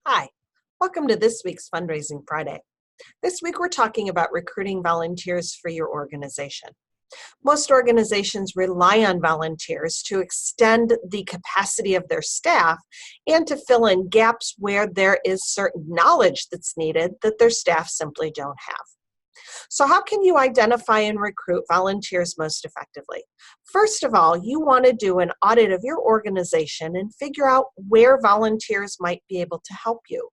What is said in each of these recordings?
Hi, welcome to this week's Fundraising Friday. This week we're talking about recruiting volunteers for your organization. Most organizations rely on volunteers to extend the capacity of their staff and to fill in gaps where there is certain knowledge that's needed that their staff simply don't have. So how can you identify and recruit volunteers most effectively? First of all, you want to do an audit of your organization and figure out where volunteers might be able to help you.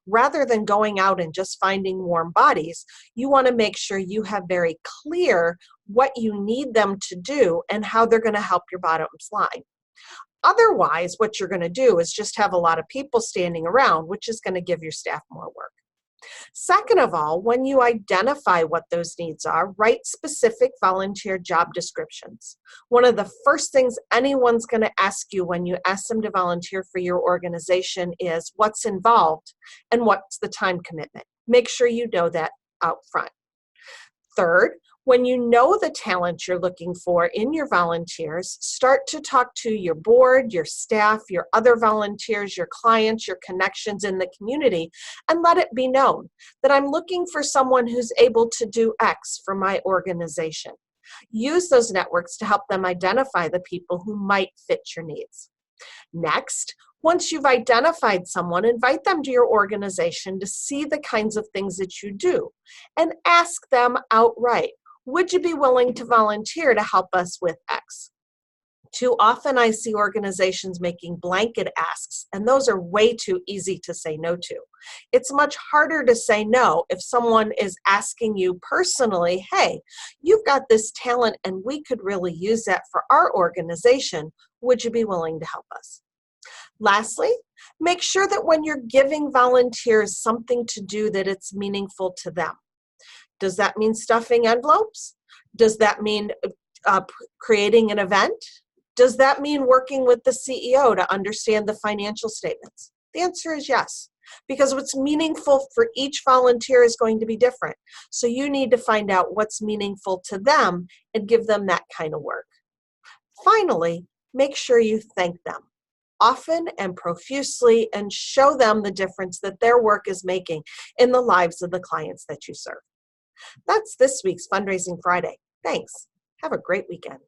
Rather than going out and just finding warm bodies, you want to make sure you have very clear what you need them to do and how they're going to help your bottom line. Otherwise, what you're going to do is just have a lot of people standing around, which is going to give your staff more work. Second of all, when you identify what those needs are, write specific volunteer job descriptions. One of the first things anyone's going to ask you when you ask them to volunteer for your organization is what's involved and what's the time commitment. Make sure you know that out front. Third, when you know the talent you're looking for in your volunteers, start to talk to your board, your staff, your other volunteers, your clients, your connections in the community, and let it be known that I'm looking for someone who's able to do X for my organization. Use those networks to help them identify the people who might fit your needs. Next, once you've identified someone, invite them to your organization to see the kinds of things that you do and ask them outright, would you be willing to volunteer to help us with X? Too often I see organizations making blanket asks, and those are way too easy to say no to. It's much harder to say no if someone is asking you personally, hey, you've got this talent and we could really use that for our organization. Would you be willing to help us? Lastly, make sure that when you're giving volunteers something to do that it's meaningful to them. Does that mean stuffing envelopes? Does that mean creating an event? Does that mean working with the CEO to understand the financial statements? The answer is yes, because what's meaningful for each volunteer is going to be different. So you need to find out what's meaningful to them and give them that kind of work. Finally, make sure you thank them often and profusely and show them the difference that their work is making in the lives of the clients that you serve. That's this week's Fundraising Friday. Thanks. Have a great weekend.